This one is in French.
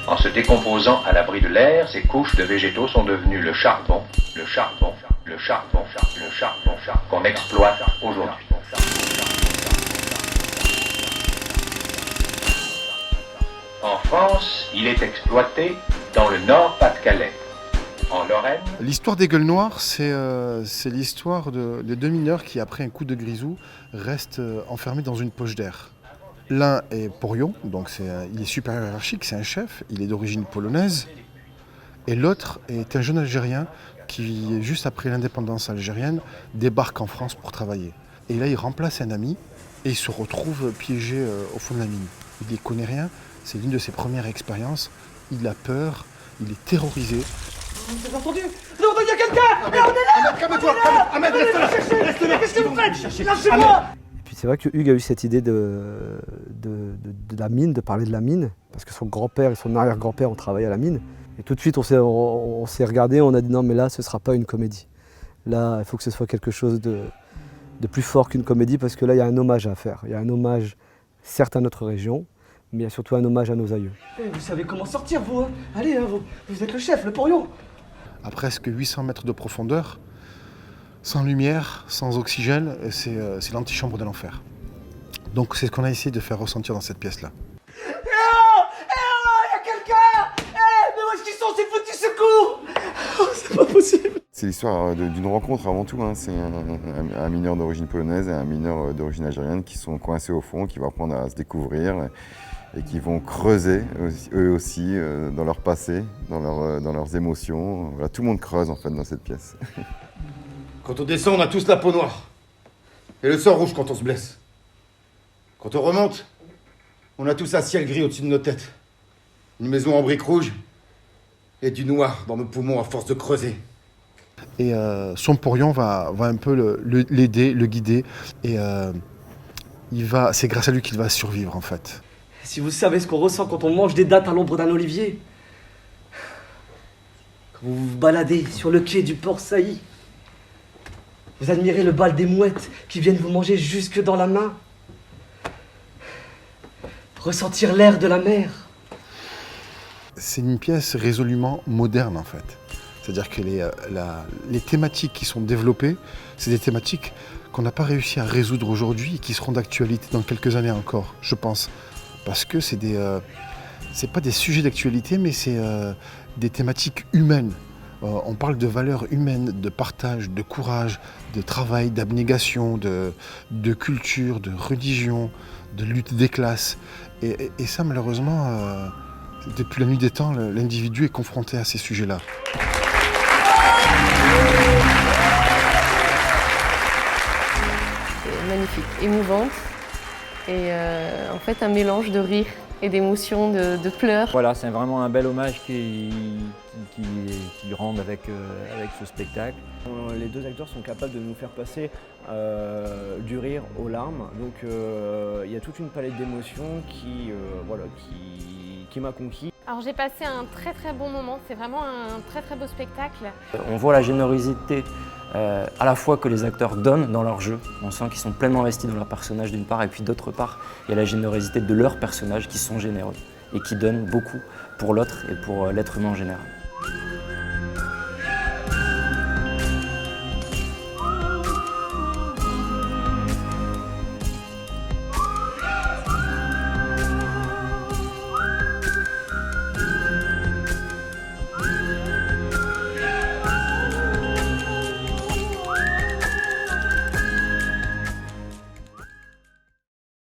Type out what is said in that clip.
En se décomposant à l'abri de l'air, ces couches de végétaux sont devenues le charbon, qu'on exploite aujourd'hui. En France, il est exploité dans le Nord-Pas-de-Calais. En Lorraine... L'histoire des gueules noires, c'est l'histoire de deux mineurs qui, après un coup de grisou, restent enfermés dans une poche d'air. L'un est Porion, donc il est supérieur hiérarchique, c'est un chef, il est d'origine polonaise. Et l'autre est un jeune Algérien qui, juste après l'indépendance algérienne, débarque en France pour travailler. Et là, il remplace un ami et il se retrouve piégé au fond de la mine. Il n'y connaît rien, c'est l'une de ses premières expériences. Il a peur, il est terrorisé. Vous avez entendu? Non, il y a quelqu'un! On est là! Calme-toi! Ahmed, reste-le! Qu'est-ce que vous faites? Lâchez-moi! Et puis c'est vrai que Hugues a eu cette idée de la mine, de parler de la mine, parce que son grand-père et son arrière-grand-père ont travaillé à la mine. Et tout de suite, on s'est regardé, on a dit non, mais là, ce ne sera pas une comédie. Là, il faut que ce soit quelque chose de plus fort qu'une comédie, parce que là, il y a un hommage à faire. Il y a un hommage, certes, à notre région, mais il y a surtout un hommage à nos aïeux. Vous savez comment sortir, vous, hein? Allez, hein, vous êtes le chef, le porion. À presque 800 mètres de profondeur, sans lumière, sans oxygène, c'est l'antichambre de l'enfer. Donc c'est ce qu'on a essayé de faire ressentir dans cette pièce-là. Eh oh! Il y a quelqu'un! Mais où est-ce qu'ils sont, ces foutus secours? Oh, c'est pas possible! C'est l'histoire d'une rencontre avant tout. Hein. C'est un mineur d'origine polonaise et un mineur d'origine algérienne qui sont coincés au fond, qui vont apprendre à se découvrir et qui vont creuser eux aussi dans leur passé, dans leurs émotions. Voilà, tout le monde creuse en fait dans cette pièce. Quand on descend, on a tous la peau noire. Et le sang rouge quand on se blesse. Quand on remonte, on a tous un ciel gris au-dessus de nos têtes. Une maison en briques rouges et du noir dans nos poumons à force de creuser. Et son Porion va un peu l'aider, le guider. Et c'est grâce à lui qu'il va survivre en fait. Si vous savez ce qu'on ressent quand on mange des dattes à l'ombre d'un olivier. Quand vous vous baladez sur le quai du port Sailly. Vous admirez le bal des mouettes qui viennent vous manger jusque dans la main. Ressentir l'air de la mer. C'est une pièce résolument moderne en fait. C'est-à-dire que les thématiques qui sont développées, c'est des thématiques qu'on n'a pas réussi à résoudre aujourd'hui et qui seront d'actualité dans quelques années encore, je pense. Parce que c'est pas des sujets d'actualité, mais c'est des thématiques humaines. On parle de valeurs humaines, de partage, de courage, de travail, d'abnégation, de culture, de religion, de lutte des classes. Et ça, malheureusement, depuis la nuit des temps, l'individu est confronté à ces sujets-là. C'est magnifique, émouvante et en fait un mélange de rire et d'émotions, de pleurs. Voilà, c'est vraiment un bel hommage qu'ils rendent avec ce spectacle. Les deux acteurs sont capables de nous faire passer du rire aux larmes, donc il y a toute une palette d'émotions qui m'a conquis. Alors j'ai passé un très très bon moment, c'est vraiment un très très beau spectacle. On voit la générosité à la fois que les acteurs donnent dans leur jeu, on sent qu'ils sont pleinement investis dans leur personnage d'une part, et puis d'autre part, il y a la générosité de leurs personnages qui sont généreux et qui donnent beaucoup pour l'autre et pour l'être humain en général.